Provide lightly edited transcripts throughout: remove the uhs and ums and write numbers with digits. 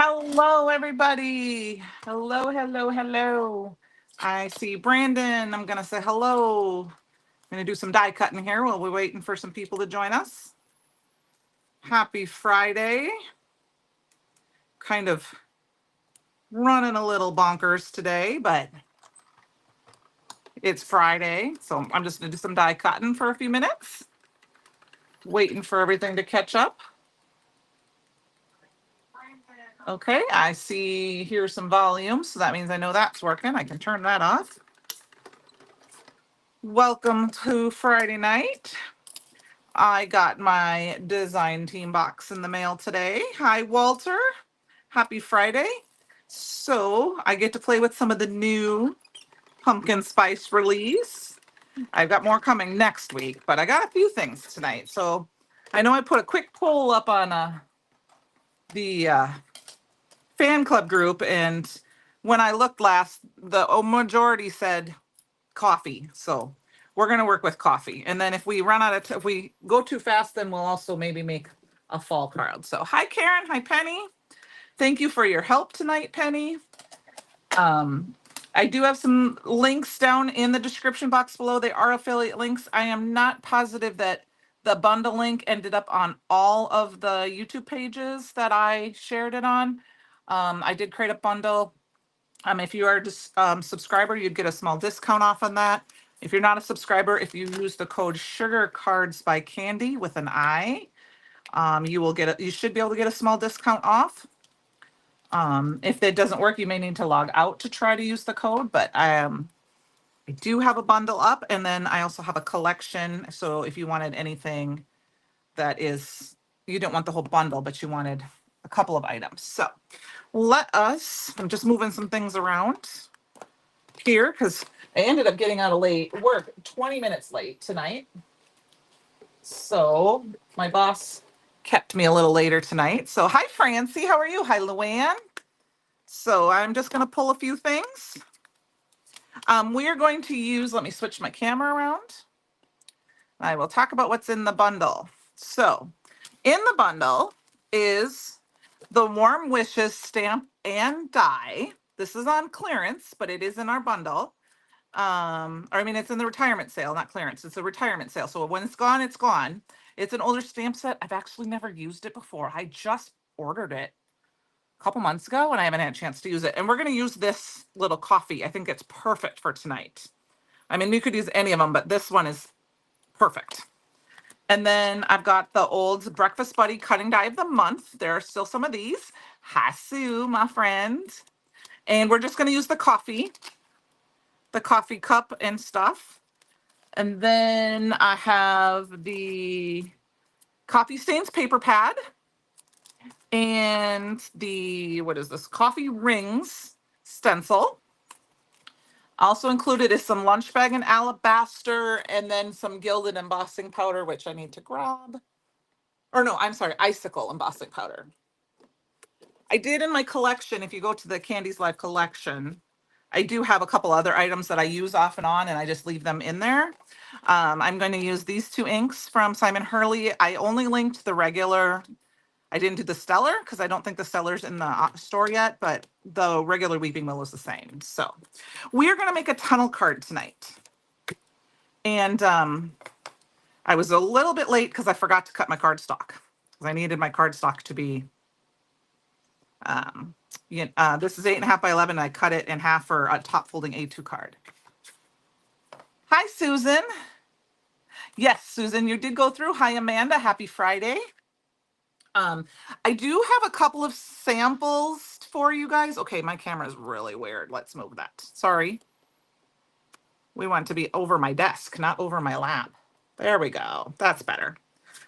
Hello, everybody. Hello, hello, hello. I see Brandon. I'm going to say hello. I'm going to do some die cutting here while we're waiting for some people to join us. Happy Friday. Kind of running a little bonkers today, but it's Friday. So I'm just going to do some die cutting for a few minutes. Waiting for everything to catch up. Okay, I see here's some volume, so that means I know that's working. I can turn that off. Welcome to Friday night. I got my design team box in the mail today. Hi, Walter. Happy Friday. So I get to play with some of the new pumpkin spice release. I've got more coming next week, but I got a few things tonight. So I know I put a quick poll up on the fan club group, and when I looked last, the majority said coffee. So we're going to work with coffee. And then if we run out of, if we go too fast, then we'll also maybe make a fall card. So hi, Karen. Hi, Penny. Thank you for your help tonight, Penny. I do have some links down in the description box below. They are affiliate links. I am not positive that the bundle link ended up on all of the YouTube pages that I shared it on. I did create a bundle. If you are just subscriber, you'd get a small discount off on that. If you're not a subscriber, if you use the code Sugar Cards by Candi with an I, you should be able to get a small discount off. If that doesn't work, you may need to log out to try to use the code, but I do have a bundle up, and then I also have a collection. So if you wanted anything that is, you didn't want the whole bundle, but you wanted a couple of items. So I'm just moving some things around here because I ended up getting out of work 20 minutes late tonight. So my boss kept me a little later tonight. So hi, Francie. How are you? Hi, Luann. So I'm just going to pull a few things. We are going to use, let me switch my camera around. I will talk about what's in the bundle. So in the bundle is the Warm Wishes stamp and die. This is on clearance, but it is in our bundle. It's in the retirement sale, not clearance. It's a retirement sale. So when it's gone, it's gone. It's an older stamp set. I've actually never used it before. I just ordered it a couple months ago and I haven't had a chance to use it. And we're going to use this little coffee. I think it's perfect for tonight. I mean, you could use any of them, but this one is perfect. And then I've got the old Breakfast Buddy cutting die of the month. There are still some of these. Hi, Sue, my friend. And we're just going to use the coffee cup and stuff. And then I have the Coffee Stains paper pad and what is this? Coffee Rings stencil. Also included is some lunch bag and alabaster, and then some gilded embossing powder, which I need to grab. Or no, I'm sorry, icicle embossing powder. I did in my collection, if you go to the Candies Live collection, I do have a couple other items that I use off and on, and I just leave them in there. I'm going to use these two inks from Simon Hurley. I only linked the regular. I didn't do the Stellar because I don't think the Stellar's in the store yet, but the regular Weeping Willow is the same. So we are going to make a tunnel card tonight. And I was a little bit late because I forgot to cut my cardstock because I needed my cardstock to be, this is 8.5 by 11. And I cut it in half for a top folding A2 card. Hi, Susan. Yes, Susan, you did go through. Hi, Amanda. Happy Friday. I do have a couple of samples for you guys. Okay, my camera is really weird. Let's move that. Sorry. We want to be over my desk, not over my lap. There we go. That's better.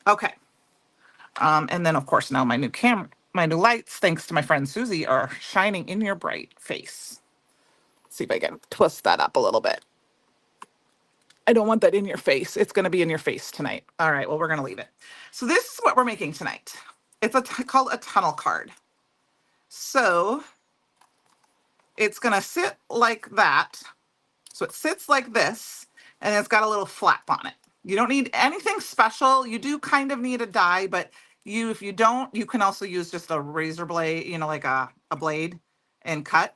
Okay. And then of course now my new lights, thanks to my friend Susie, are shining in your bright face. Let's see if I can twist that up a little bit. I don't want that in your face. It's going to be in your face tonight. All right, well, we're going to leave it. So this is what we're making tonight. It's called a tunnel card. So it's going to sit like that. So it sits like this, and it's got a little flap on it. You don't need anything special. You do kind of need a die, but If you don't, you can also use just a razor blade, like a blade, and cut.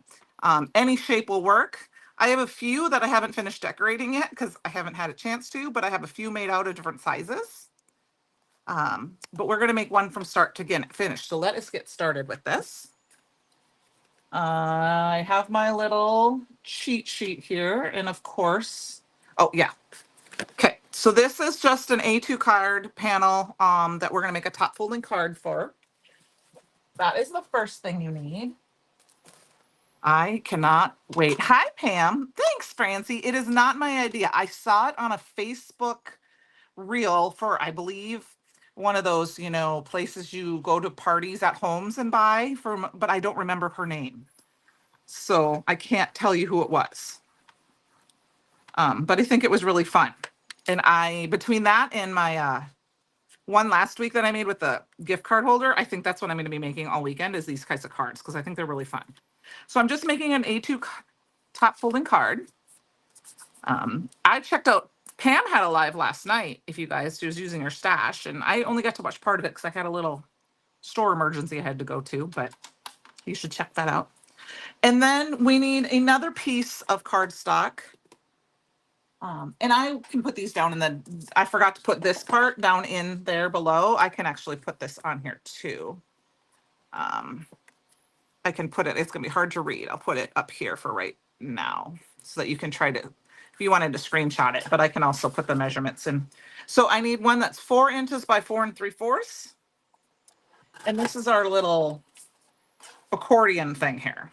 Any shape will work. I have a few that I haven't finished decorating yet because I haven't had a chance to, but I have a few made out of different sizes. But we're going to make one from start to finish. So let us get started with this. I have my little cheat sheet here. And of course, oh yeah. Okay, so this is just an A2 card panel that we're going to make a top folding card for. That is the first thing you need. I cannot wait. Hi, Pam. Thanks, Francie. It is not my idea. I saw it on a Facebook reel for, I believe, one of those, places you go to parties at homes and buy from, but I don't remember her name. So I can't tell you who it was. But I think it was really fun. And between that and my one last week that I made with the gift card holder, I think that's what I'm going to be making all weekend is these kinds of cards because I think they're really fun. So I'm just making an A2 top folding card. I checked out, Pam had a live last night, if you guys, she was using her stash, and I only got to watch part of it because I had a little store emergency I had to go to, but you should check that out. And then we need another piece of cardstock. And I can put these down, and then I forgot to put this part down in there below. I can actually put this on here too. I can put it, it's going to be hard to read. I'll put it up here for right now so that you can try to, if you wanted to screenshot it, but I can also put the measurements in. So I need one that's 4 inches by 4 3/4. And this is our little accordion thing here.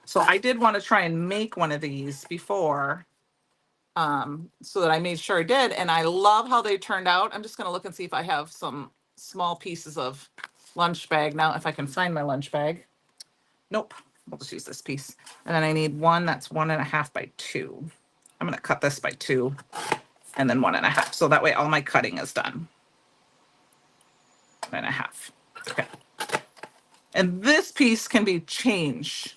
So I did want to try and make one of these before, so that I made sure I did. And I love how they turned out. I'm just going to look and see if I have some small pieces of lunch bag now, if I can find my lunch bag. Nope. We'll just use this piece. And then I need one that's 1.5 by 2. I'm going to cut this by 2 and then 1.5. So that way all my cutting is done. 1.5. Okay. And this piece can be changed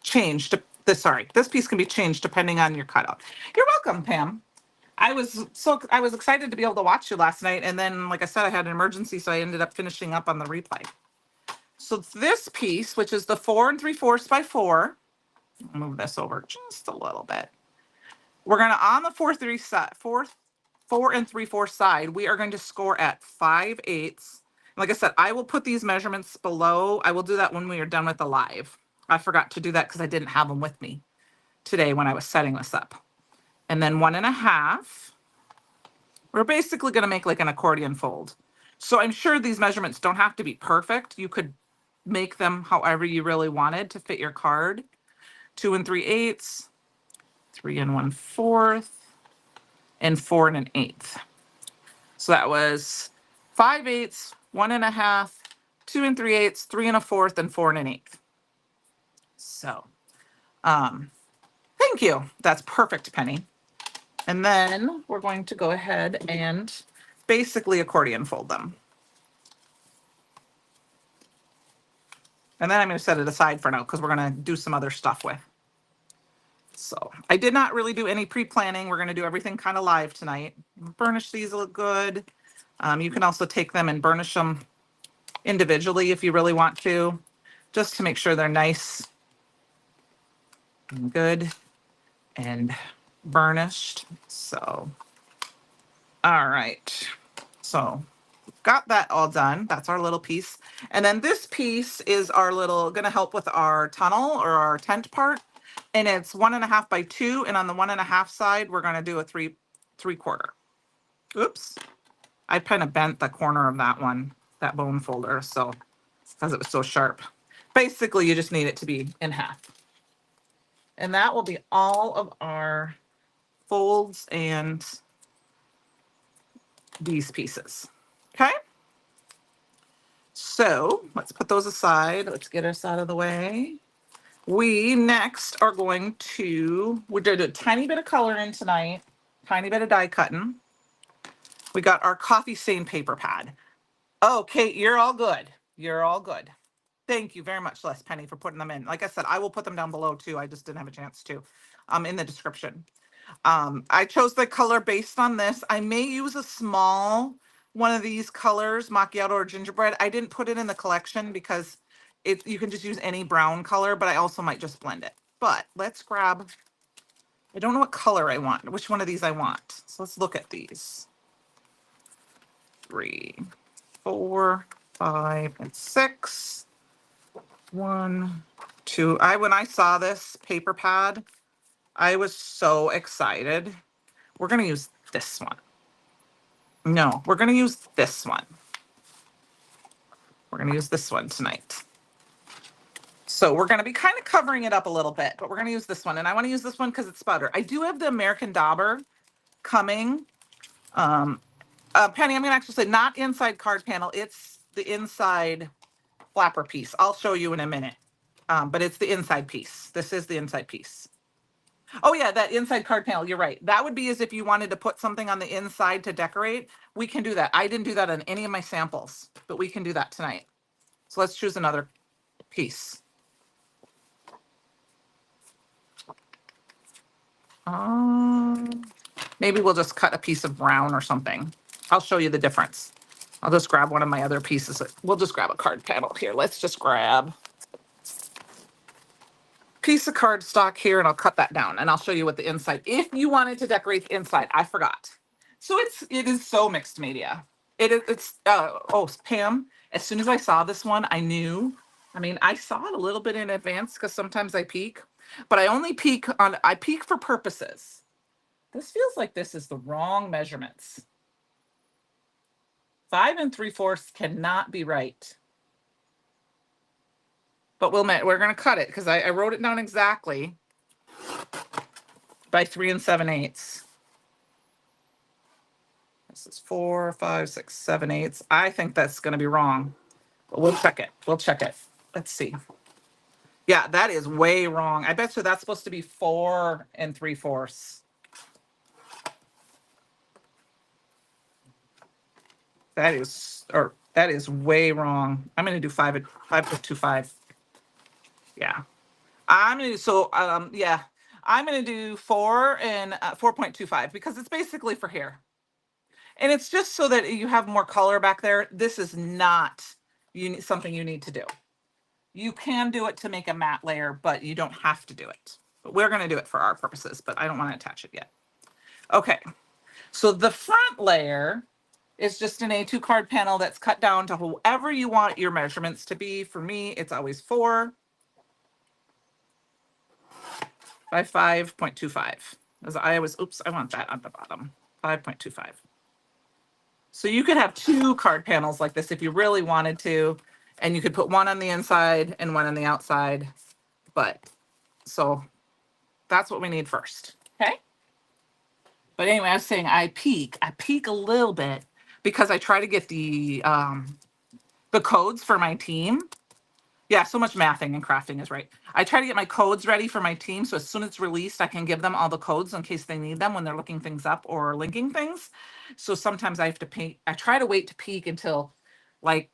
to this. Sorry, this piece can be changed depending on your cutout. You're welcome, Pam. I was excited to be able to watch you last night. And then, like I said, I had an emergency, so I ended up finishing up on the replay. So this piece, which is the 4 3/4 by 4, I'll move this over just a little bit. We're going to, on the 4 3/4 side, we are going to score at 5/8. Like I said, I will put these measurements below. I will do that when we are done with the live. I forgot to do that because I didn't have them with me today when I was setting this up. And then 1.5. We're basically going to make like an accordion fold. So I'm sure these measurements don't have to be perfect. You could make them however you really wanted to fit your card. 2 3/8, 3 1/4, and 4 1/8. So that was 5/8, 1.5, 2 3/8, 3 1/4, and 4 1/8. So, thank you. That's perfect, Penny. And then we're going to go ahead and basically accordion fold them. And then I'm going to set it aside for now because we're going to do some other stuff with. So I did not really do any pre-planning. We're going to do everything kind of live tonight. Burnish these look good. You can also take them and burnish them individually if you really want to, just to make sure they're nice and good and burnished. So, all right. So got that all done. That's our little piece. And then this piece is our little, going to help with our tunnel or our tent part. And it's 1.5 by 2. And on the 1.5 side, we're going to do a 3 3/4. Oops. I kind of bent the corner of that one, that bone folder. So, because it was so sharp. Basically, you just need it to be in half. And that will be all of our folds and these pieces. Okay. So let's put those aside. Let's get us out of the way. We next are going to, we did a tiny bit of coloring tonight, tiny bit of die cutting. We got our coffee stain paper pad. Oh, Kate, you're all good. You're all good. Thank you very much, Les Penny, for putting them in. Like I said, I will put them down below too. I just didn't have a chance to, in the description. I chose the color based on this. I may use a small one of these colors, macchiato or gingerbread. I didn't put it in the collection because you can just use any brown color, but I also might just blend it. But let's grab, I don't know what color I want, which one of these I want. So let's look at these. 3, 4, 5, and 6. 1, 2. When I saw this paper pad, I was so excited. We're going to use this one. No, we're going to use this one. We're going to use this one tonight. So we're going to be kind of covering it up a little bit, but we're going to use this one. And I want to use this one because it's butter. I do have the American Dauber coming. Penny, I'm going to actually say not inside card panel. It's the inside flapper piece. I'll show you in a minute. But it's the inside piece. This is the inside piece. Oh yeah, that inside card panel. You're right. That would be as if you wanted to put something on the inside to decorate. We can do that. I didn't do that on any of my samples, but we can do that tonight. So let's choose another piece. Maybe we'll just cut a piece of brown or something. I'll show you the difference. I'll just grab one of my other pieces. We'll just grab a card panel here. Let's just grab piece of cardstock here and I'll cut that down and I'll show you what the inside, if you wanted to decorate the inside, I forgot. So it is so mixed media. Oh, Pam, as soon as I saw this one, I knew, I saw it a little bit in advance because sometimes I peek, but I peek for purposes. This feels like this is the wrong measurements. 5 3/4 cannot be right. But we're going to cut it because I wrote it down exactly by 3 7/8. This is 4, 5, 6, 7/8. I think that's going to be wrong, but we'll check it. Let's see. Yeah, that is way wrong. I bet you that's supposed to be 4 3/4. That is way wrong. I'm going to do 5.25. Yeah. I'm going to do 4 and 4.25 because it's basically for here. And it's just so that you have more color back there. This is not something you need to do. You can do it to make a matte layer, but you don't have to do it. But we're going to do it for our purposes, but I don't want to attach it yet. Okay. So the front layer is just an A2 card panel that's cut down to whoever you want your measurements to be. For me, it's always 4 by 5.25. I want that on the bottom. 5.25. So you could have 2 card panels like this if you really wanted to, and you could put one on the inside and one on the outside. So that's what we need first. Okay. But anyway, I was saying I peek a little bit because I try to get the codes for my team. Yeah, so much mathing and crafting is right. I try to get my codes ready for my team, so as soon as it's released, I can give them all the codes in case they need them when they're looking things up or linking things. So sometimes I have to peek. I try to wait to peek until like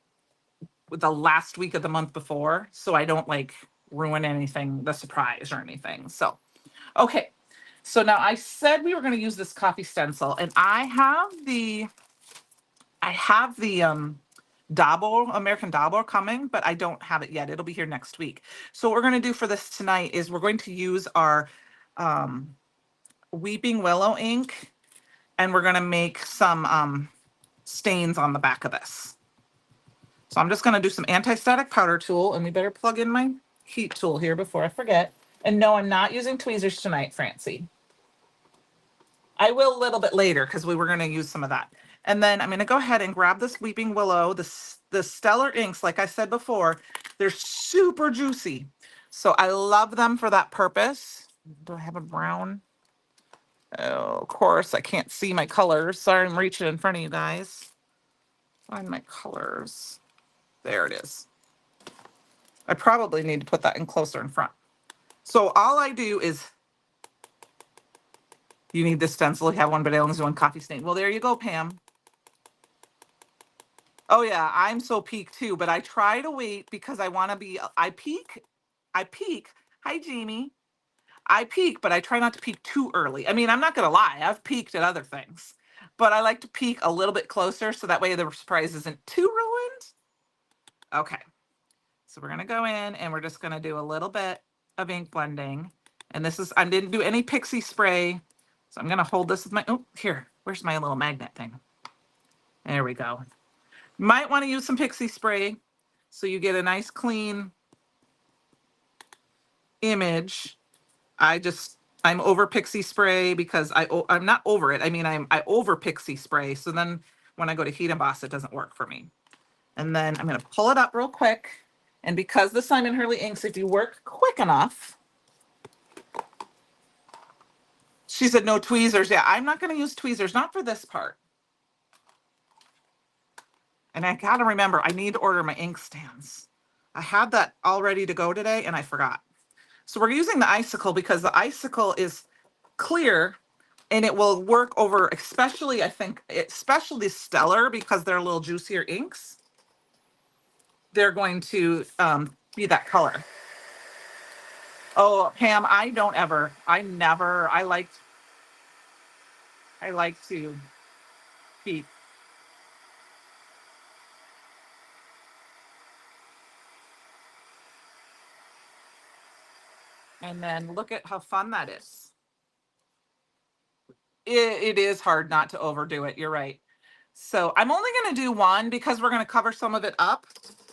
the last week of the month before, so I don't like ruin anything, the surprise or anything. So, okay. So now I said we were going to use this coffee stencil, and I have the American Dauber coming, but I don't have it yet. It'll be here next week. So what we're going to do for this tonight is we're going to use our Weeping Willow ink, and we're going to make some stains on the back of this. So I'm just going to do some anti-static powder tool, and we better plug in my heat tool here before I forget. And no, I'm not using tweezers tonight, Francie. I will a little bit later because we were going to use some of that. And then I'm going to go ahead and grab this Weeping Willow. The Stellar inks, like I said before, they're super juicy. So I love them for that purpose. Do I have a brown? Oh, of course, I can't see my colors. Sorry, I'm reaching in front of you guys. Find my colors. There it is. I probably need to put that in closer in front. So all I do is, you need this stencil. You have one, but I only do one coffee stain. Well, there you go, Pam. Oh yeah, I'm so peak too, but I try to wait because I want to be, I peak. Hi, Jamie. I peak, but I try not to peak too early. I'm not going to lie. I've peaked at other things. but I like to peek a little bit closer so that way the surprise isn't too ruined. Okay, so we're gonna go in and we're just gonna do a little bit of ink blending. And this is, I didn't do any pixie spray. So I'm gonna hold this with my, oh, here, where's my little magnet thing? There we go. Might wanna use some pixie spray so you get a nice clean image. I'm over pixie spray because I'm not over it. I mean, I over pixie spray. So then when I go to heat emboss, it doesn't work for me. And then I'm going to pull it up real quick. And because the Simon Hurley inks, if you work quick enough, she said no tweezers. Yeah, I'm not going to use tweezers, not for this part. And I got to remember, I need to order my ink stands. I had that all ready to go today and I forgot. So we're using the icicle because the icicle is clear and it will work over, especially, I think, especially Stellar because they're a little juicier inks. They're going to be that color. Oh, Pam, I like to keep. And then look at how fun that is. It is hard not to overdo it. You're right. So I'm only going to do one because we're going to cover some of it up,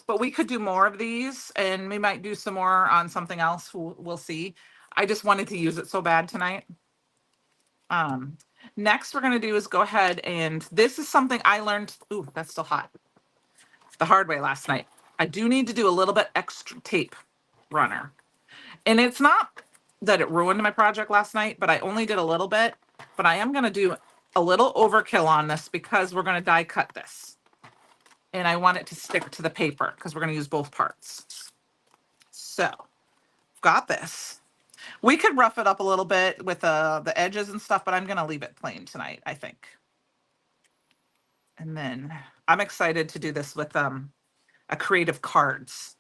but we could do more of these and we might do some more on something else. We'll see. I just wanted to use it so bad tonight. Next we're going to do is go ahead and this is something I learned. Ooh, that's still hot. The hard way last night. I do need to do a little bit extra tape runner. And it's not that it ruined my project last night, but I only did a little bit. But I am going to do a little overkill on this because we're going to die cut this. And I want it to stick to the paper because we're going to use both parts. So, got this. We could rough it up a little bit with the edges and stuff, but I'm going to leave it plain tonight, I think. And then I'm excited to do this with a Creative Cards.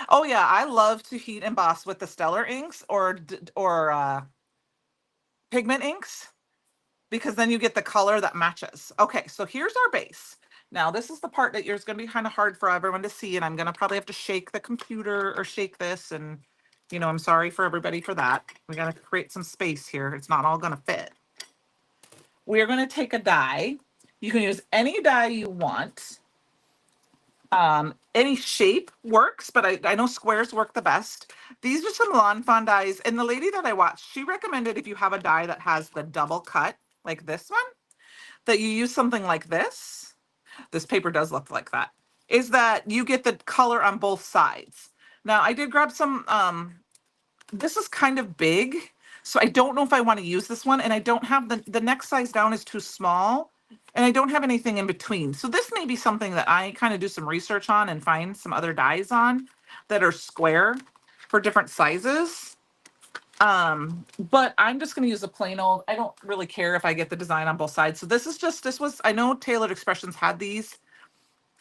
Oh yeah, I love to heat emboss with the Stellar inks or pigment inks because then you get the color that matches. Okay, so here's our base. Now this is the part that is going to be kind of hard for everyone to see, and I'm going to probably have to shake the computer or shake this, and you know, I'm sorry for everybody for that. We got to create some space here. It's not all going to fit. We are going to take a die. You can use any die you want. Any shape works, but I know squares work the best. These are some Lawn Fawn dies. And the lady that I watched, she recommended if you have a die that has the double cut, like this one, that you use something like this. This paper does look like that. Is that you get the color on both sides. Now, I did grab some, this is kind of big, so I don't know if I want to use this one. And I don't have the next size down is too small. And I don't have anything in between. So this may be something that I kind of do some research on and find some other dies that are square for different sizes. But I'm just going to use a plain old, I don't really care if I get the design on both sides. So this was, I know Tailored Expressions had these,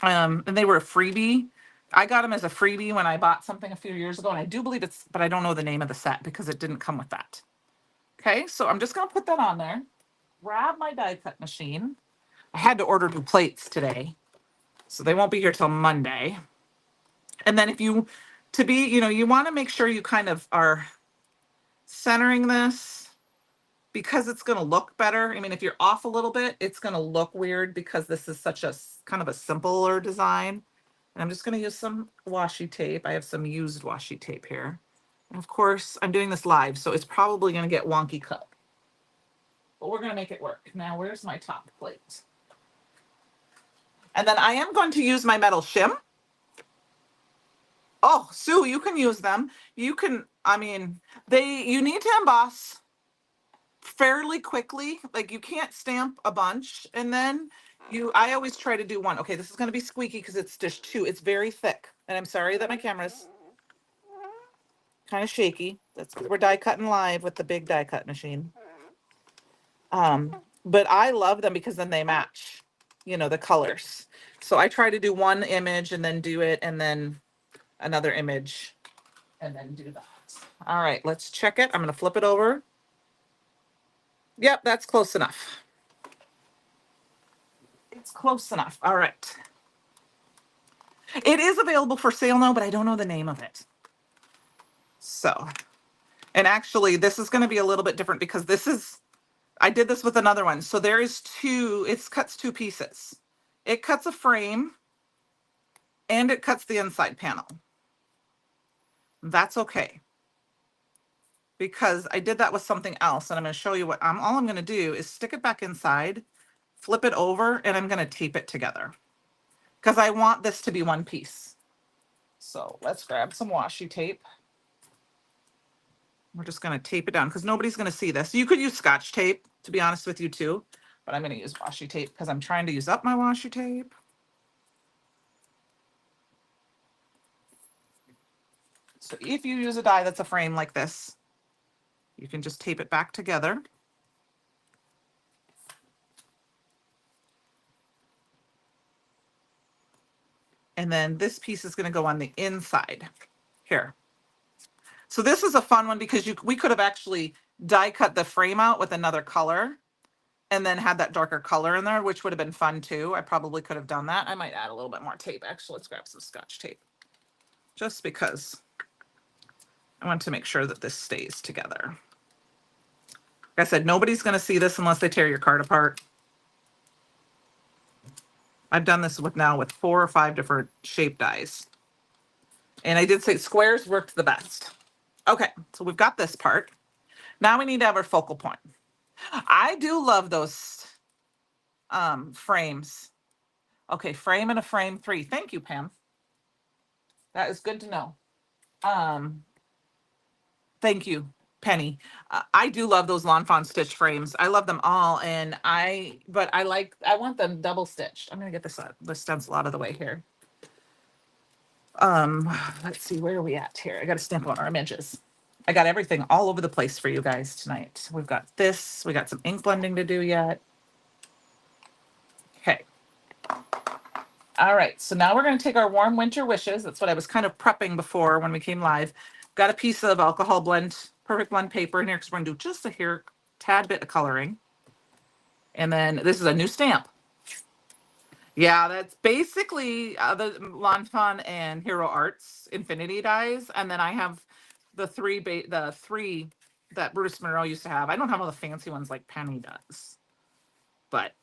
and they were a freebie. I got them as a freebie when I bought something a few years ago. And I do believe but I don't know the name of the set because it didn't come with that. Okay, so I'm just going to put that on there. Grab my die cut machine. I had to order new plates today, so they won't be here till Monday. And then you want to make sure you kind of are centering this because it's going to look better. I mean, if you're off a little bit, it's going to look weird because this is such a kind of a simpler design. And I'm just going to use some washi tape. I have some used washi tape here. And of course, I'm doing this live, so it's probably going to get wonky cut. But we're going to make it work. Now, where's my top plate? And then I am going to use my metal shim. Oh, Sue, you can use them. You can, I mean, you need to emboss fairly quickly. Like you can't stamp a bunch. And then I always try to do one. Okay, this is going to be squeaky because it's just it's very thick. And I'm sorry that my camera's kind of shaky. We're die cutting live with the big die cut machine. But I love them because then they match, the colors. So I try to do one image and then do it and then another image and then do that. All right, let's check it. I'm going to flip it over. Yep, that's close enough. It's close enough. All right. It is available for sale now, but I don't know the name of it. So, and actually this is going to be a little bit different because this is, I did this with another one. So there is two, it cuts two pieces. It cuts a frame and it cuts the inside panel. That's okay, because I did that with something else, and I'm going to show you what all I'm going to do is stick it back inside, flip it over, and I'm going to tape it together because I want this to be one piece. So let's grab some washi tape. We're just going to tape it down because nobody's going to see this. You could use Scotch tape, to be honest with you too, but I'm going to use washi tape because I'm trying to use up my washi tape. So if you use a die that's a frame like this, you can just tape it back together. And then this piece is going to go on the inside here. So this is a fun one because we could have actually die cut the frame out with another color and then had that darker color in there, which would have been fun too. I probably could have done that. I might add a little bit more tape. Actually, let's grab some Scotch tape just because I want to make sure that this stays together. Like I said, nobody's going to see this unless they tear your card apart. I've done this with 4 or 5 different shape dies. And I did say squares worked the best. Okay, so we've got this part. Now we need to have our focal point. I do love those frames. Okay, frame and a frame 3. Thank you, Pam. That is good to know. Thank you, Penny. I do love those Lawn Fawn stitch frames. I love them all, and I want them double stitched. I'm gonna get this stencil out of the way here. Let's see, where are we at here? I got to stamp on our images. I got everything all over the place for you guys tonight. We've got this. We got some ink blending to do yet. Okay. All right. So now we're going to take our warm winter wishes. That's what I was kind of prepping before when we came live. Got a piece of alcohol blend, perfect blend paper in here because we're going to do just a tad bit of coloring. And then this is a new stamp. Yeah, that's basically the Lawn Fawn and Hero Arts Infinity dies, and then I have the three that Bruce Monroe used to have. I don't have all the fancy ones like Penny does, but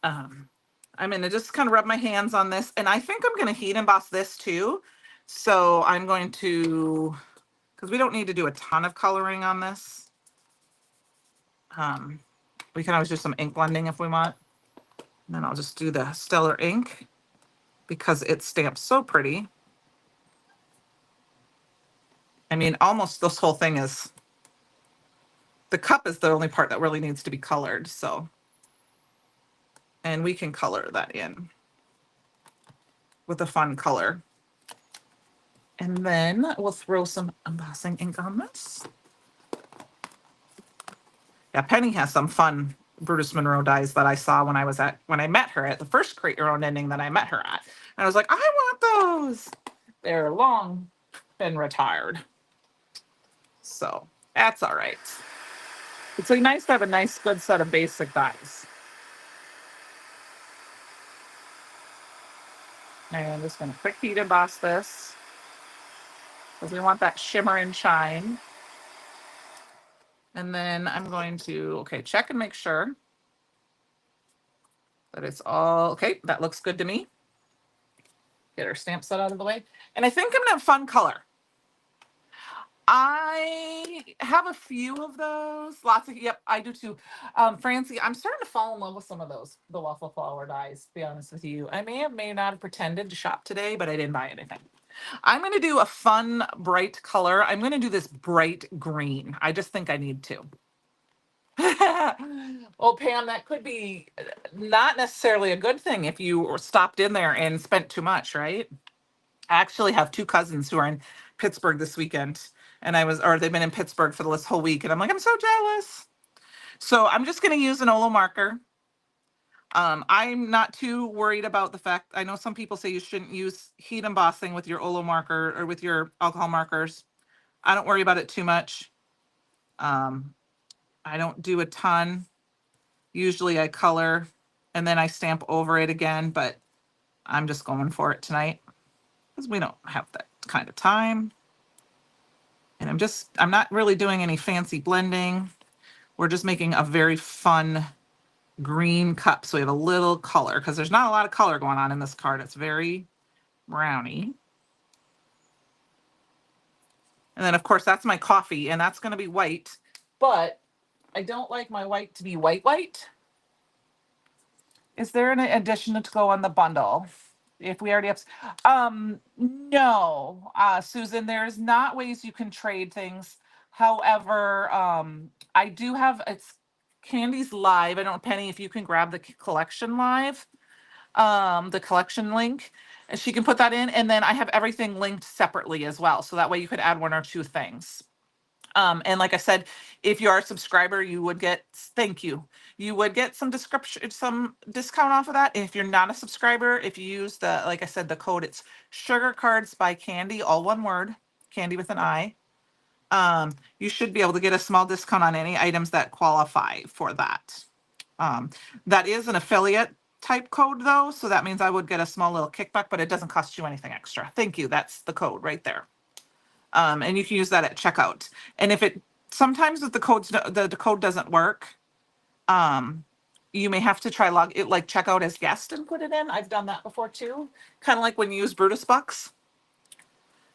I'm gonna just kind of rub my hands on this, and I think I'm gonna heat emboss this too. So I'm going to, because we don't need to do a ton of coloring on this. We can always do some ink blending if we want. And then I'll just do the Stellar ink because it stamps so pretty. I mean, almost this whole thing is, the cup is the only part that really needs to be colored. So, and we can color that in with a fun color. And then we'll throw some embossing ink on this. Yeah, Penny has some fun Brutus Monroe dies that I saw when I met her at the first Create Your Own Ending that I met her at. And I was like, I want those. They're long been retired. So that's all right. It's like nice to have a nice, good set of basic dies. And I'm just going to quick heat emboss this because we want that shimmer and shine. And then I'm going to, check and make sure that it's all, okay, that looks good to me. Get our stamp set out of the way. And I think I'm going to have fun color. I have a few of those. Lots of, yep, I do too. Francie, I'm starting to fall in love with some of those, the waffle flower dies, to be honest with you. I may not have pretended to shop today, but I didn't buy anything. I'm going to do a fun, bright color. I'm going to do this bright green. I just think I need to. Well, Pam, that could be not necessarily a good thing if you stopped in there and spent too much, right? I actually have 2 cousins who are in Pittsburgh this weekend, and they've been in Pittsburgh for this whole week, and I'm like, I'm so jealous. So I'm just going to use an Olo marker. I'm not too worried about the fact, I know some people say you shouldn't use heat embossing with your Olo marker or with your alcohol markers. I don't worry about it too much. I don't do a ton. Usually I color and then I stamp over it again, but I'm just going for it tonight because we don't have that kind of time. And I'm not really doing any fancy blending. We're just making a very fun green cup. So we have a little color because there's not a lot of color going on in this card. It's very browny. And then of course that's my coffee, and that's going to be white, but I don't like my white to be white white. Is there an addition to go on the bundle? If we already have, no, Susan, there's not ways you can trade things. However, I do have, it's Candy's live. I don't know, Penny, if you can grab the collection live, the collection link, and she can put that in. And then I have everything linked separately as well. So that way you could add one or two things. And like I said, if you are a subscriber, you would get, thank you. You would get some description, some discount off of that. If you're not a subscriber, if you use the, like I said, the code, it's Sugar Cards by Candi, all one word, Candi with an I. You should be able to get a small discount on any items that qualify for that. That is an affiliate type code though. So that means I would get a small little kickback, but it doesn't cost you anything extra. Thank you. That's the code right there. And you can use that at checkout. And if it, sometimes if the code doesn't work, you may have to try log it, like check out as guest and put it in. I've done that before too. Kind of like when you use Brutus Bucks.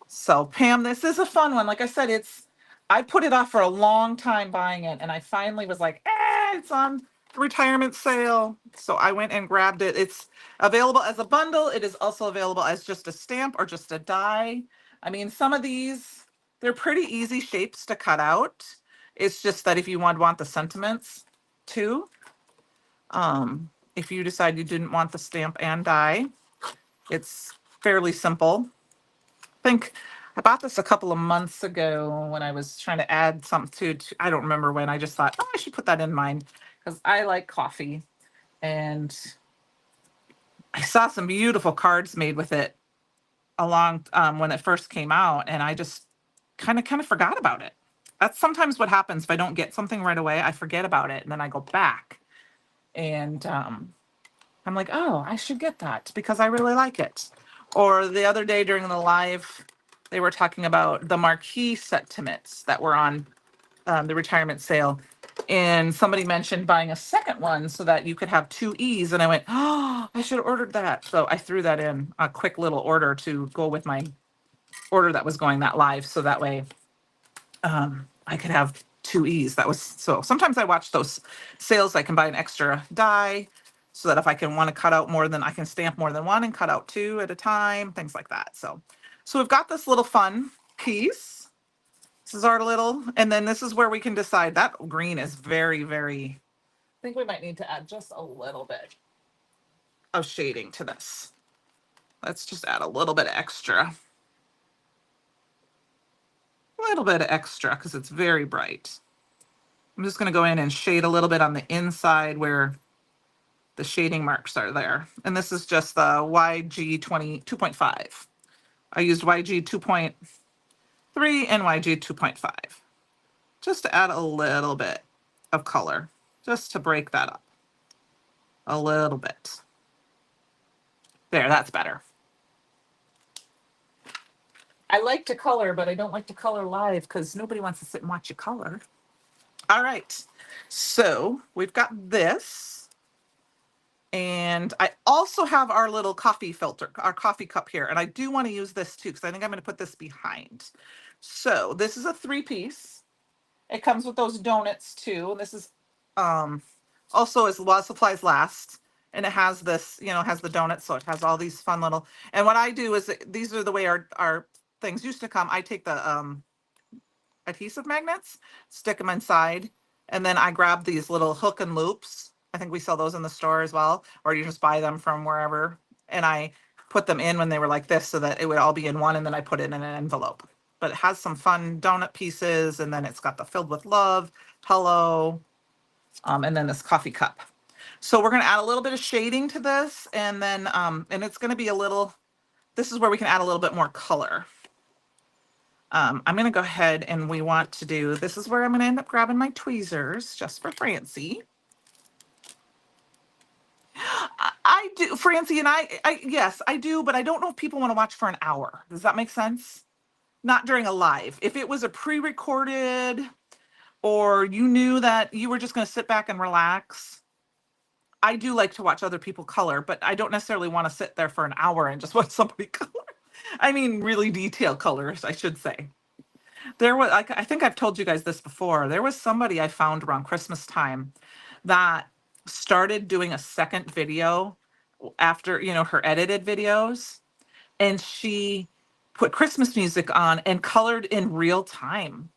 So Pam, this is a fun one. Like I said, I put it off for a long time buying it, and I finally was like, it's on retirement sale. So I went and grabbed it. It's available as a bundle. It is also available as just a stamp or just a die. I mean, some of these, they're pretty easy shapes to cut out. It's just that if you want the sentiments too, if you decide you didn't want the stamp and die, it's fairly simple. I think I bought this a couple of months ago when I was trying to add something to I don't remember when. I just thought, oh, I should put that in mine because I like coffee. And I saw some beautiful cards made with it along when it first came out, and I just kind of forgot about it. That's sometimes what happens if I don't get something right away. I forget about it, and then I go back, and I'm like, oh, I should get that because I really like it. Or the other day during the live, they were talking about the marquee sentiments that were on the retirement sale. And somebody mentioned buying a second one so that you could have two E's. And I went, oh, I should have ordered that. So I threw that in a quick little order to go with my order that was going that live. So that way I could have two E's. That was, so sometimes I watch those sales. I can buy an extra die so that if I can want to cut out more than I can stamp more than one and cut out two at a time, things like that. So we've got this little fun piece. This is our little, and then this is where we can decide. That green is very, very, I think we might need to add just a little bit of shading to this. Let's just add a little bit extra. A little bit of extra because it's very bright. I'm just going to go in and shade a little bit on the inside where the shading marks are there. And this is just the YG 2.5. I used YG 2.3 and YG 2.5 just to add a little bit of color, just to break that up a little bit. There, that's better. I like to color, but I don't like to color live because nobody wants to sit and watch you color. All right, so we've got this. And I also have our little coffee filter, our coffee cup here. And I do want to use this too, because I think I'm going to put this behind. So this is a 3-piece. It comes with those donuts too. And this is also as while supplies last. And it has this, has the donuts. So it has all these fun little, and what I do is these are the way our things used to come. I take the adhesive magnets, stick them inside, and then I grab these little hook and loops. I think we sell those in the store as well, or you just buy them from wherever. And I put them in when they were like this so that it would all be in one, and then I put it in an envelope. But it has some fun donut pieces, and then it's got the filled with love, hello, and then this coffee cup. So we're going to add a little bit of shading to this, and then and it's going to be a little, this is where we can add a little bit more color. I'm going to go ahead and we want to do, this is where I'm going to end up grabbing my tweezers just for Francie. I do, Francie, and yes, I do, but I don't know if people want to watch for an hour. Does that make sense? Not during a live. If it was a pre-recorded or you knew that you were just going to sit back and relax, I do like to watch other people color, but I don't necessarily want to sit there for an hour and just watch somebody color. I mean, really detailed colors, I should say. There was, I think I've told you guys this before. There was somebody I found around Christmas time that started doing a second video after, her edited videos, and she put Christmas music on and colored in real time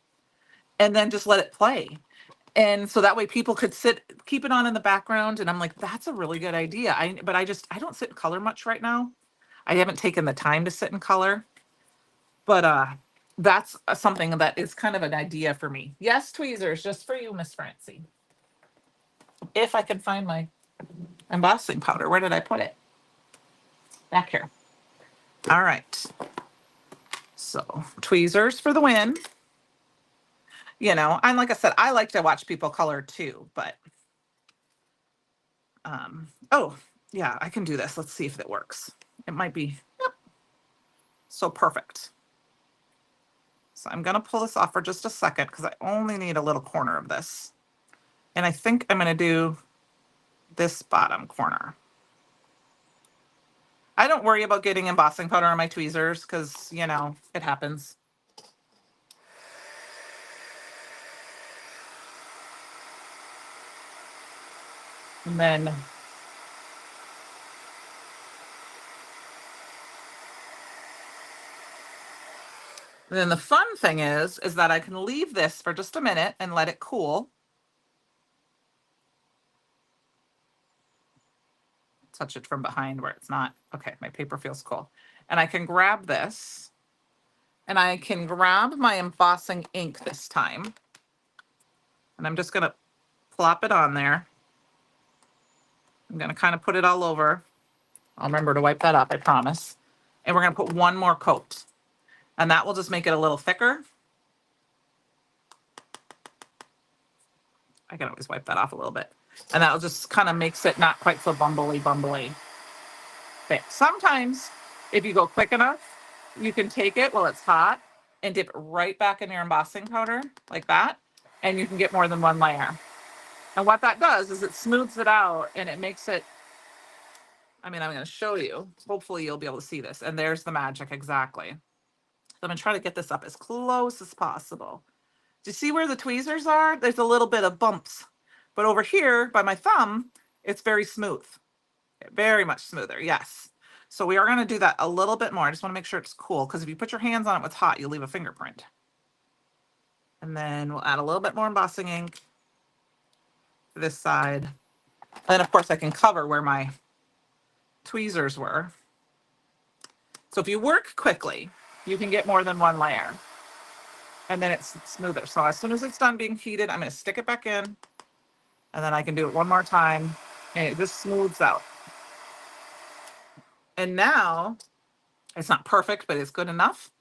and then just let it play. And so that way people could keep it on in the background. And I'm like, that's a really good idea. But I don't sit in color much right now. I haven't taken the time to sit in color, but that's something that is kind of an idea for me. Yes, tweezers, just for you, Miss Francie. If I can find my embossing powder, where did I put it? Back here. All right. So tweezers for the win. And like I said, I like to watch people color too, but oh yeah, I can do this. Let's see if it works. It might be, yep. So perfect. So I'm gonna pull this off for just a second because I only need a little corner of this. And I think I'm gonna do this bottom corner. I don't worry about getting embossing powder on my tweezers because, it happens. And then the fun thing is that I can leave this for just a minute and let it cool. Touch it from behind where it's not. Okay, my paper feels cool. And I can grab this and I can grab my embossing ink this time. And I'm just gonna plop it on there. I'm gonna kind of put it all over. I'll remember to wipe that up, I promise. And we're gonna put one more coat. And that will just make it a little thicker. I can always wipe that off a little bit. And that'll just kind of makes it not quite so bumbly. Okay. Sometimes if you go quick enough, you can take it while it's hot and dip it right back in your embossing powder like that. And you can get more than one layer. And what that does is it smooths it out and it makes it, I'm going to show you. Hopefully you'll be able to see this. And there's the magic exactly. So I'm going to try to get this up as close as possible. Do you see where the tweezers are? There's a little bit of bumps. But over here by my thumb, it's very smooth. Very much smoother, yes. So we are going to do that a little bit more. I just want to make sure it's cool because if you put your hands on it when it's hot, you'll leave a fingerprint. And then we'll add a little bit more embossing ink to this side. And then of course I can cover where my tweezers were. So if you work quickly, you can get more than one layer. And then it's smoother. So as soon as it's done being heated, I'm going to stick it back in. And then I can do it one more time. And it just smooths out. And now, it's not perfect, but it's good enough.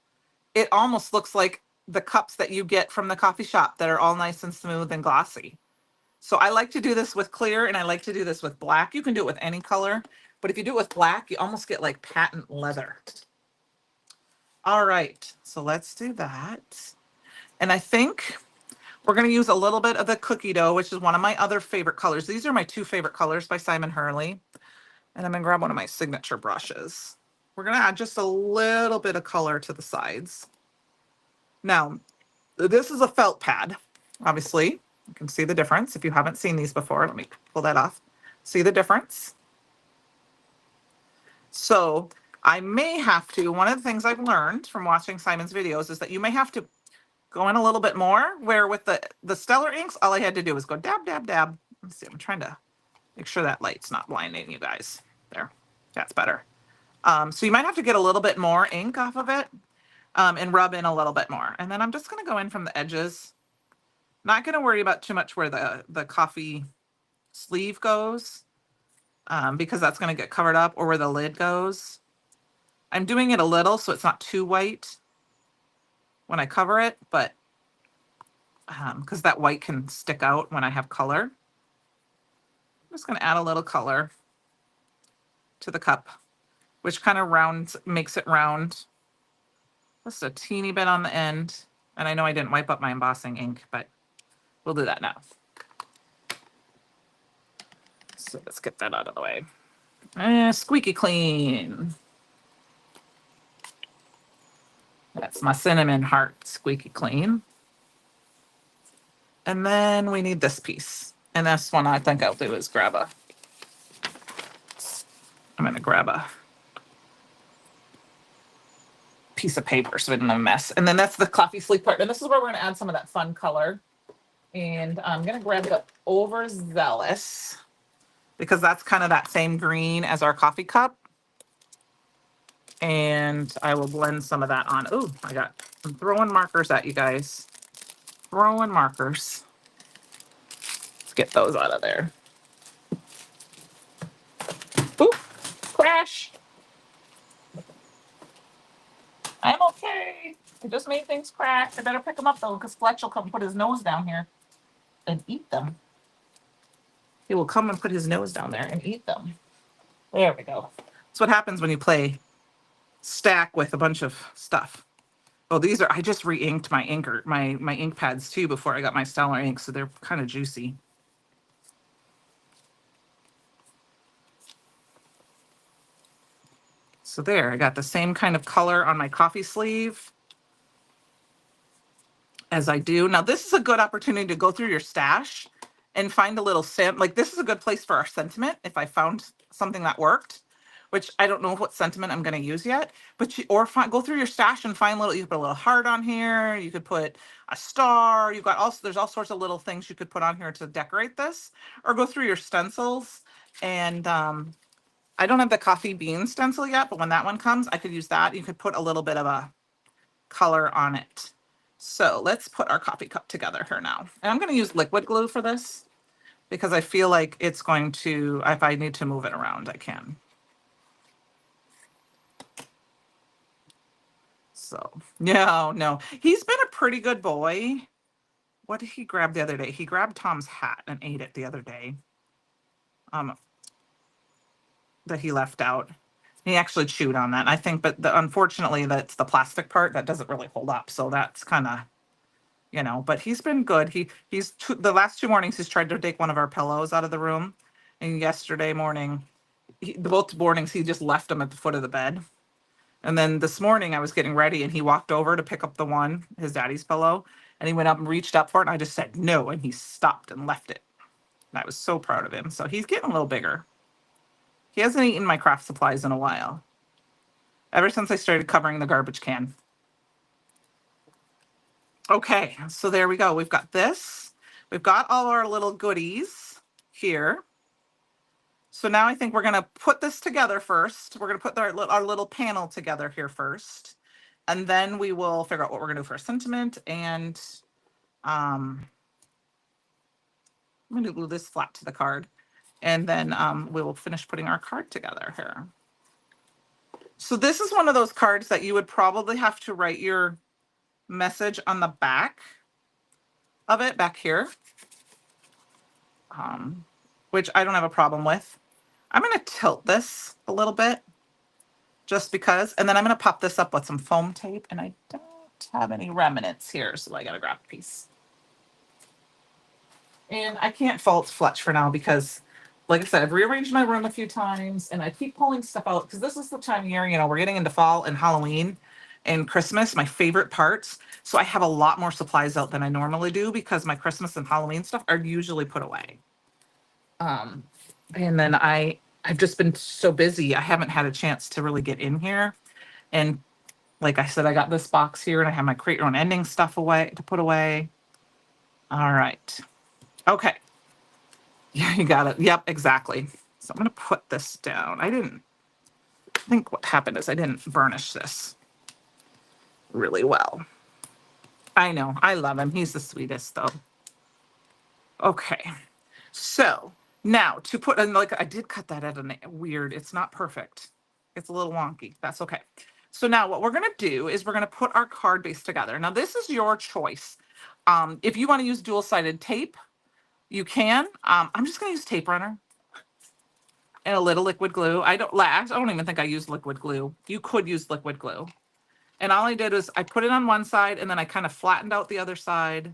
It almost looks like the cups that you get from the coffee shop that are all nice and smooth and glossy. So I like to do this with clear and I like to do this with black. You can do it with any color, but if you do it with black, you almost get like patent leather. All right, so let's do that. And I think we're going to use a little bit of the cookie dough, which is one of my other favorite colors. These are my two favorite colors by Simon Hurley. And I'm going to grab one of my signature brushes. We're going to add just a little bit of color to the sides. Now, this is a felt pad, obviously. You can see the difference. If you haven't seen these before, let me pull that off. See the difference? So I may have to, one of the things I've learned from watching Simon's videos is that you may have to go in a little bit more, where with the Stellar inks, all I had to do was go dab, dab, dab. Let's see, I'm trying to make sure that light's not blinding you guys. There, that's better. So you might have to get a little bit more ink off of it and rub in a little bit more. And then I'm just going to go in from the edges. Not going to worry about too much where the coffee sleeve goes because that's going to get covered up, or where the lid goes. I'm doing it a little so it's not too white when I cover it, but because that white can stick out when I have color. I'm just going to add a little color. to the cup, which kind of makes it round. Just a teeny bit on the end. And I know I didn't wipe up my embossing ink, but we'll do that now. So let's get that out of the way. Squeaky clean. That's my cinnamon heart, squeaky clean. And then we need this piece. And this one I think I'll do is I'm going to grab a piece of paper so we don't have a mess. And then that's the coffee sleep part. And this is where we're going to add some of that fun color. And I'm going to grab the Overzealous because that's kind of that same green as our coffee cup. And I will blend some of that on. Oh, I'm throwing markers at you guys. Throwing markers. Let's get those out of there. Oop, crash. I'm okay. I just made things crack. I better pick them up though, because Fletch will come put his nose down here and eat them. He will come and put his nose down there and eat them. There we go. That's what happens when you play stack with a bunch of stuff. Oh, I just re-inked my inker, my ink pads too before I got my Stellar ink, so they're kind of juicy. So there, I got the same kind of color on my coffee sleeve as I do. Now this is a good opportunity to go through your stash and find a little like this is a good place for our sentiment if I found something that worked, which I don't know what sentiment I'm going to use yet, but go through your stash and find you could put a little heart on here, you could put a star, there's all sorts of little things you could put on here to decorate this, or go through your stencils. And I don't have the coffee bean stencil yet, but when that one comes, I could use that. You could put a little bit of a color on it. So let's put our coffee cup together here now. And I'm going to use liquid glue for this because I feel like it's going to, if I need to move it around, I can. So, no. He's been a pretty good boy. What did he grab the other day? He grabbed Tom's hat and ate it the other day. That he left out. He actually chewed on that, I think, but unfortunately, that's the plastic part that doesn't really hold up. So that's kind of, but he's been good. The last 2 mornings, he's tried to take one of our pillows out of the room. And yesterday morning, both mornings, he just left them at the foot of the bed. And then this morning I was getting ready and he walked over to pick up his daddy's pillow, and he went up and reached up for it. And I just said no. And he stopped and left it. And I was so proud of him. So he's getting a little bigger. He hasn't eaten my craft supplies in a while. Ever since I started covering the garbage can. Okay, so there we go. We've got this. We've got all our little goodies here. So now I think we're going to put this together first. We're going to put our little panel together here first. And then we will figure out what we're going to do for a sentiment. And I'm going to glue this flat to the card. And then we will finish putting our card together here. So this is one of those cards that you would probably have to write your message on the back of it, back here, which I don't have a problem with. I'm going to tilt this a little bit just because, and then I'm going to pop this up with some foam tape, and I don't have any remnants here, so I got to grab a piece. And I can't fault Fletch for now because, like I said, I've rearranged my room a few times, and I keep pulling stuff out because this is the time of year, we're getting into fall and Halloween and Christmas, my favorite parts. So I have a lot more supplies out than I normally do because my Christmas and Halloween stuff are usually put away. And then I've just been so busy. I haven't had a chance to really get in here. And like I said, I got this box here and I have my Create Your Own Ending stuff to put away. All right. Okay. Yeah, you got it. Yep, exactly. So I'm going to put this down. I think what happened is I didn't burnish this really well. I know. I love him. He's the sweetest, though. Okay. So now to put in, like, I did cut that at a weird, it's not perfect. It's a little wonky. That's okay. So now what we're going to do is we're going to put our card base together. Now, this is your choice. If you want to use dual-sided tape, you can. I'm just going to use tape runner. and a little liquid glue. I don't even think I used liquid glue. You could use liquid glue. And all I did was I put it on one side and then I kind of flattened out the other side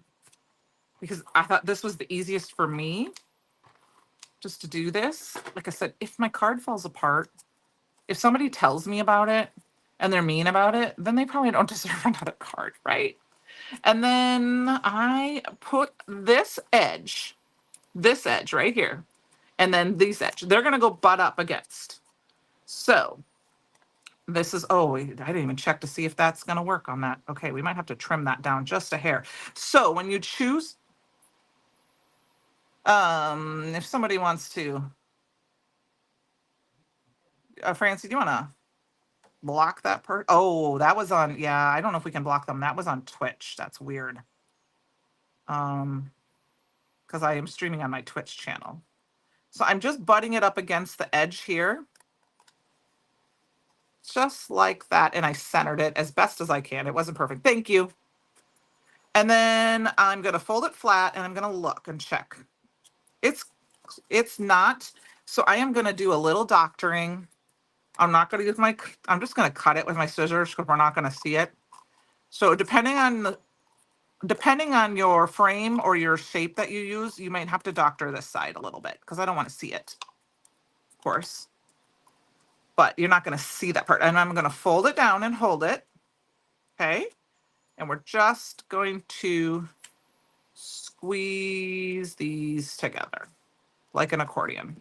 because I thought this was the easiest for me just to do this. Like I said, if my card falls apart, if somebody tells me about it and they're mean about it, then they probably don't deserve another card, right? And then I put this edge right here, and then these edge, they're going to go butt up against. So this is, oh, I didn't even check to see if that's going to work on that. Okay, we might have to trim that down just a hair. So when you choose, if somebody wants to, Francie, do you want to block that part? Oh, that was on, yeah, I don't know if we can block them. That was on Twitch. That's weird. Because I am streaming on my Twitch channel. So I'm just butting it up against the edge here. Just like that. And I centered it as best as I can. It wasn't perfect. Thank you. And then I'm going to fold it flat and I'm going to look and check. It's not. So I am going to do a little doctoring. I'm not going to use I'm just going to cut it with my scissors because we're not going to see it. So depending on your frame or your shape that you use, you might have to doctor this side a little bit because I don't want to see it, of course. But you're not going to see that part. And I'm going to fold it down and hold it. Okay. And we're just going to squeeze these together like an accordion.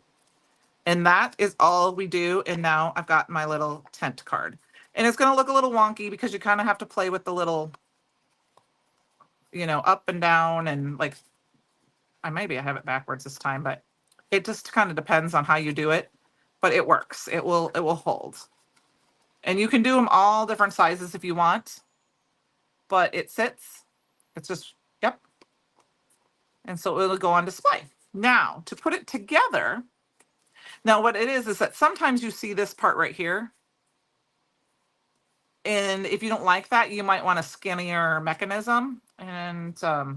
And that is all we do. And now I've got my little tent card. And it's going to look a little wonky because you kind of have to play with the little, up and down and like, maybe I have it backwards this time, but it just kind of depends on how you do it. But it works. It will hold. And you can do them all different sizes if you want. But it sits. It's just, yep. And so it'll go on display. Now, to put it together, now what it is that sometimes you see this part right here. And if you don't like that, you might want a skinnier mechanism. And, or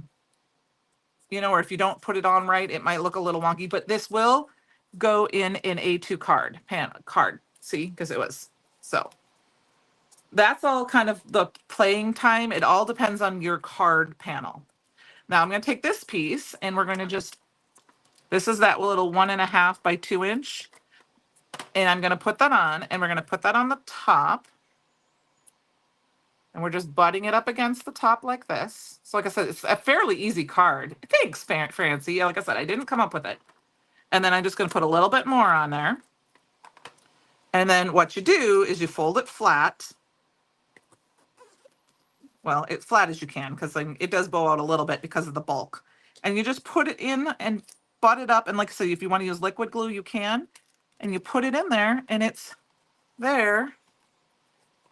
if you don't put it on right, it might look a little wonky. But this will go in an A2 card. See, because it was. So that's all kind of the playing time. It all depends on your card panel. Now I'm going to take this piece and we're going to this is that little 1.5 by 2 inch. And I'm going to put that on and we're going to put that on the top. And we're just butting it up against the top like this. So like I said, it's a fairly easy card. Thanks, Francie. Like I said, I didn't come up with it. And then I'm just going to put a little bit more on there. And then what you do is you fold it flat. Well, it's flat as you can because it does bow out a little bit because of the bulk. And you just put it in and butt it up. And like I said, if you want to use liquid glue, you can. And you put it in there and it's there.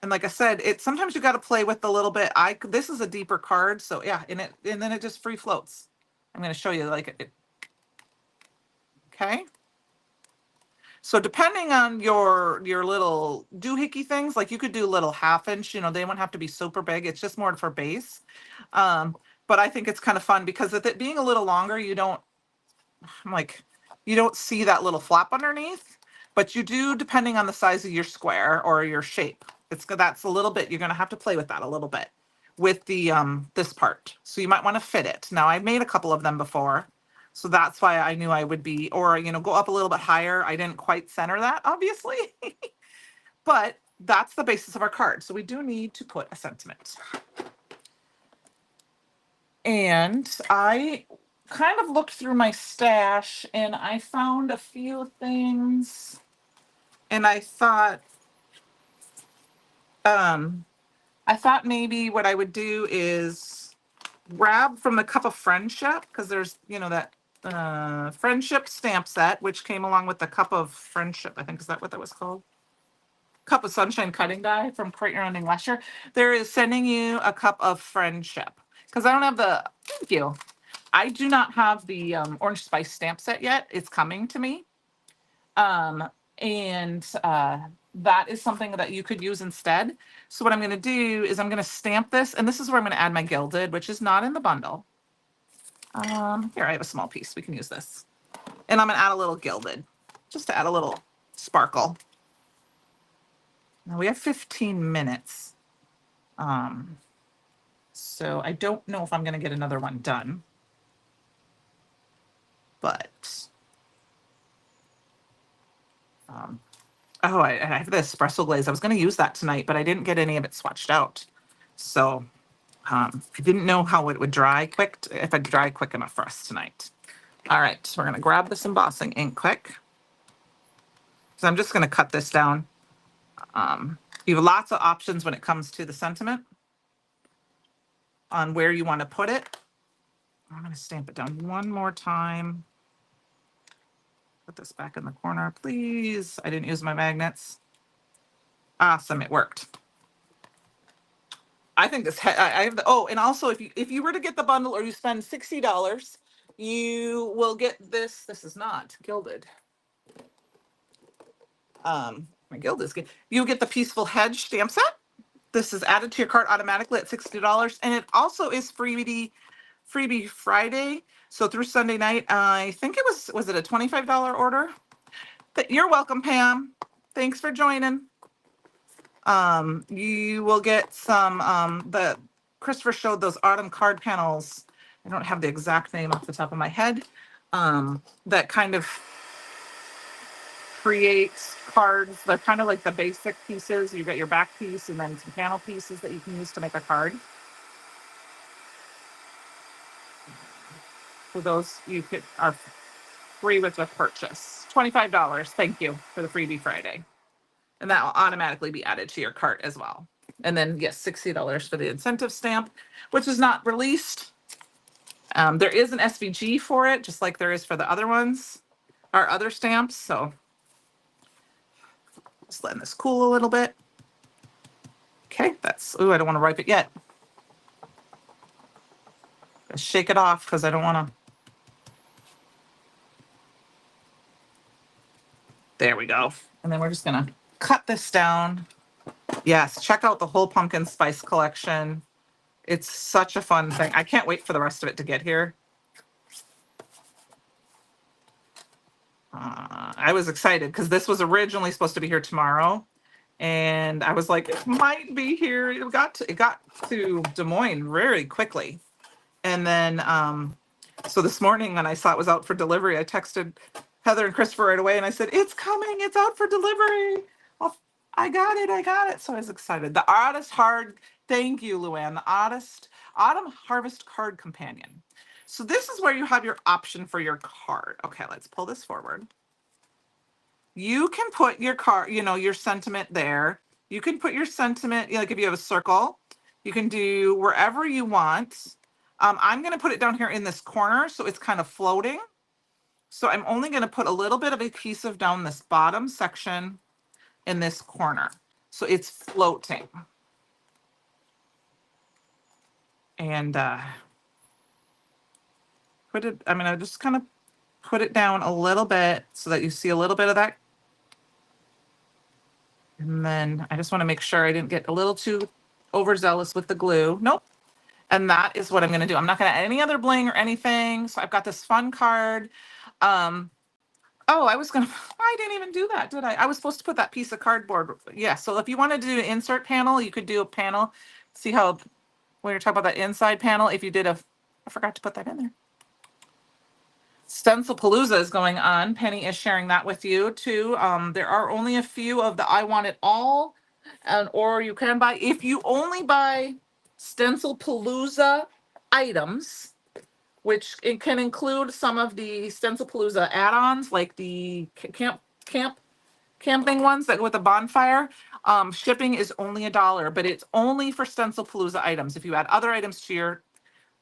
And like I said, sometimes you got to play with a little bit. This is a deeper card, so yeah, and then it just free floats. I'm going to show you like it. Okay. So depending on your little doohickey things, like you could do little 1/2 inch, they won't have to be super big. It's just more for base. But I think it's kind of fun because with it being a little longer, you don't see that little flap underneath, but you do depending on the size of your square or your shape. That's a little bit, you're going to have to play with that a little bit with the this part. So you might want to fit it. Now I've made a couple of them before. So that's why I knew I would be, or, go up a little bit higher. I didn't quite center that, obviously, but that's the basis of our card. So we do need to put a sentiment. And I kind of looked through my stash and I found a few things. And I thought maybe what I would do is grab from the Cup of Friendship, because there's, that friendship stamp set, which came along with the Cup of Friendship. I think, is that what that was called? Cup of Sunshine cutting die from Create Your Ending last year. There is sending you a Cup of Friendship because I don't have thank you. I do not have the Orange Spice stamp set yet. It's coming to me. That is something that you could use instead. So what I'm going to do is I'm going to stamp this, and this is where I'm going to add my gilded, which is not in the bundle. Here, I have a small piece. We can use this. And I'm going to add a little gilded. just to add a little sparkle. Now we have 15 minutes. So I don't know if I'm going to get another one done, but oh, I have the espresso glaze. I was going to use that tonight, but I didn't get any of it swatched out. So I didn't know how it would dry quick, if it'd dry quick enough for us tonight. All right, so we're going to grab this embossing ink quick. So I'm just going to cut this down. You have lots of options when it comes to the sentiment on where you want to put it. I'm going to stamp it down one more time. Put this back in the corner, please. I didn't use my magnets. Awesome, it worked. I think this, I have the, oh, and also if you were to get the bundle or you spend $60, you will get this. This is not gilded. My gild is good. You get the Peaceful Hedge stamp set. This is added to your cart automatically at $60, and it also is freebie Friday. So through Sunday night, I think it was it a $25 order? But you're welcome, Pam. Thanks for joining. You will get some, the Christopher showed those autumn card panels. I don't have the exact name off the top of my head. That kind of creates cards. They're kind of like the basic pieces. You got your back piece and then some panel pieces that you can use to make a card. For those, you could are free with the purchase. $25. Thank you for the freebie Friday. And that will automatically be added to your cart as well. And then, yes, $60 for the incentive stamp, which is not released. There is an SVG for it, just like there is for the other ones, our other stamps. So just letting this cool a little bit. Okay, that's, ooh, I don't want to ripe it yet. Shake it off because I don't want to. There we go. And then we're just going to cut this down. Yes, check out the whole pumpkin spice collection. It's such a fun thing. I can't wait for the rest of it to get here. I was excited because this was originally supposed to be here tomorrow. And I was like, it might be here. It got to Des Moines very quickly. And then, so this morning when I saw it was out for delivery, I texted Heather and Christopher right away and I said, it's coming, it's out for delivery. Oh, I got it. So I was excited. The Artist Hard, thank you, Luann, the Autumn Harvest Card Companion. So this is where you have your option for your card. Okay, let's pull this forward. You can put your card, your sentiment there. You can put your sentiment, like if you have a circle, you can do wherever you want. I'm going to put it down here in this corner so it's kind of floating. So I'm only going to put a little bit of adhesive down this bottom section in this corner. So it's floating. And I just kind of put it down a little bit so that you see a little bit of that. And then I just want to make sure I didn't get a little too overzealous with the glue. Nope. And that is what I'm going to do. I'm not going to add any other bling or anything. So I've got this fun card. Oh, I didn't even do that, did I? I was supposed to put that piece of cardboard. Yeah. So if you wanted to do an insert panel, you could do a panel. See how, when you're talking about that inside panel, if you did I forgot to put that in there. Stencil Palooza is going on. Penny is sharing that with you too. There are only a few of the I Want It All, or you can buy, if you only buy Stencil Palooza items, which it can include some of the Stencil Palooza add-ons, like the camping ones that with the bonfire. Shipping is only $1, but it's only for Stencil Palooza items. If you add other items to your,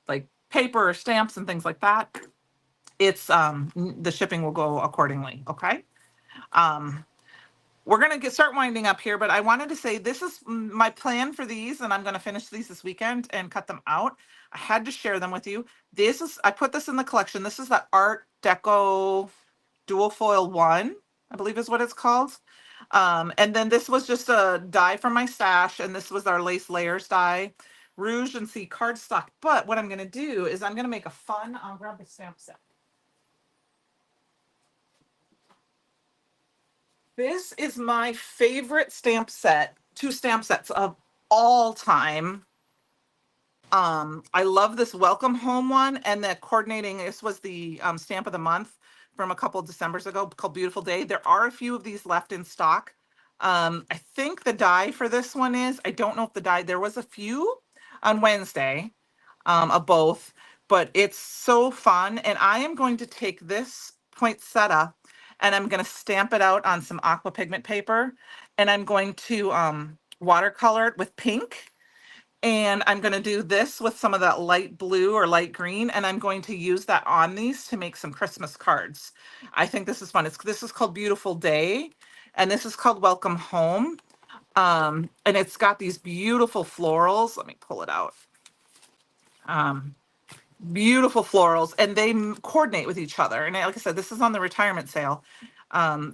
like paper or stamps and things like that, it's the shipping will go accordingly. Okay. We're going to start winding up here, but I wanted to say this is my plan for these, and I'm going to finish these this weekend and cut them out. I had to share them with you. I put this in the collection. This is the Art Deco Dual Foil 1, I believe is what it's called. And then this was just a die from my stash, and this was our Lace Layers die. Rouge and See cardstock. But what I'm going to do is I'm going to make a fun, I'll grab the stamp set. This is my favorite stamp set, two stamp sets of all time. I love this welcome home one and the coordinating. This was the stamp of the month from a couple of Decembers ago called Beautiful Day. There are a few of these left in stock. I think the die for this one is, I don't know if the die, there was a few on Wednesday of both, but it's so fun. And I am going to take this poinsettia and I'm going to stamp it out on some aqua pigment paper and I'm going to watercolor it with pink. And I'm going to do this with some of that light blue or light green, and I'm going to use that on these to make some Christmas cards. I think this is fun. This is called Beautiful Day, and this is called Welcome Home. And it's got these beautiful florals. Let me pull it out. Um, Beautiful florals, and they coordinate with each other. And like I said, this is on the retirement sale.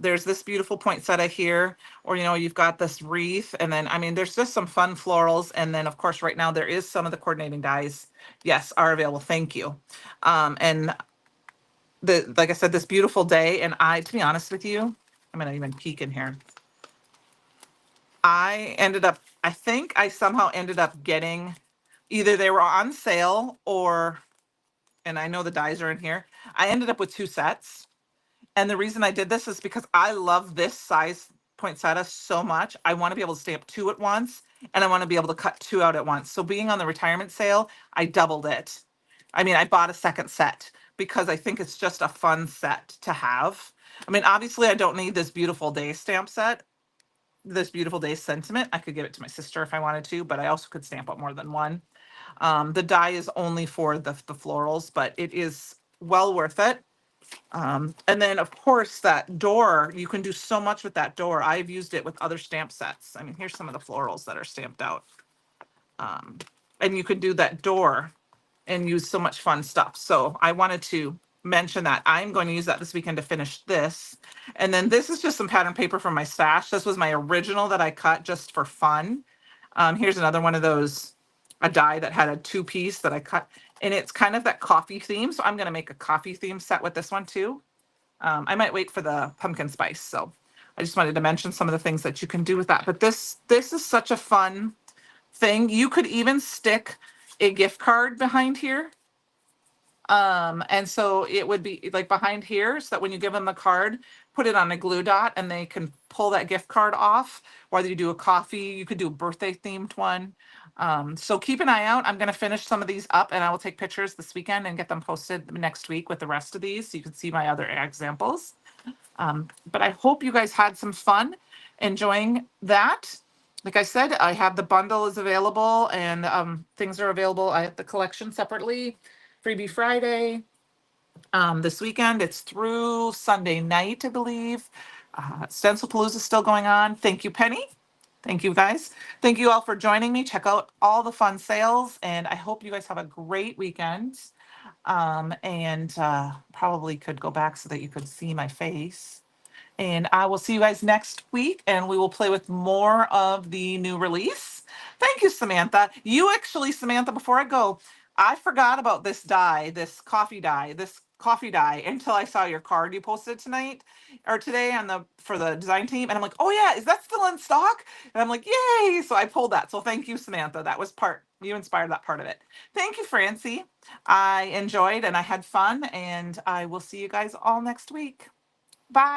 There's this beautiful poinsettia here, or you've got this wreath, and then I mean, there's just some fun florals, and then of course, right now there is some of the coordinating dies. Yes, are available. Thank you. And like I said, this beautiful day, and to be honest with you, I'm gonna even peek in here. I think I somehow ended up getting either they were on sale or and I know the dies are in here. I ended up with two sets. And the reason I did this is because I love this size poinsettia so much. I want to be able to stamp two at once and I want to be able to cut two out at once. So being on the retirement sale, I doubled it. I mean, I bought a second set because I think it's just a fun set to have. I mean, obviously I don't need this beautiful day stamp set, this beautiful day sentiment. I could give it to my sister if I wanted to, but I also could stamp up more than one. The die is only for the florals, but it is well worth it. And then of course that door, you can do so much with that door. I've used it with other stamp sets. I mean, here's some of the florals that are stamped out. Um, and you can do that door and use so much fun stuff. So I wanted to mention that. I'm going to use that this weekend to finish this. And then this is just some pattern paper from my stash. This was my original that I cut just for fun. Here's another one of those, a die that had a two-piece that I cut. And it's kind of that coffee theme. So I'm going to make a coffee theme set with this one too. I might wait for the pumpkin spice. So I just wanted to mention some of the things that you can do with that. But this is such a fun thing. You could even stick a gift card behind here. And so it would be like behind here so that when you give them the card, put it on a glue dot and they can pull that gift card off. Whether you do a coffee, you could do a birthday themed one. So keep an eye out. I'm going to finish some of these up and I will take pictures this weekend and get them posted next week with the rest of these so you can see my other examples. But I hope you guys had some fun enjoying that. Like I said, I have the bundle is available and things are available. I have the collection separately. Freebie Friday. This weekend, it's through Sunday night, I believe. Stencil Palooza is still going on. Thank you, Penny. Thank you, guys. Thank you all for joining me. Check out all the fun sales, and I hope you guys have a great weekend. And probably could go back so that you could see my face. And I will see you guys next week and we will play with more of the new release. Thank you, Samantha. You actually, Samantha, before I go, I forgot about this die, this coffee die until I saw your card you posted tonight or today for the design team. And I'm like, oh yeah, is that still in stock? And I'm like, yay. So I pulled that. So thank you, Samantha. That was you inspired that part of it. Thank you, Francie. I enjoyed and I had fun and I will see you guys all next week. Bye.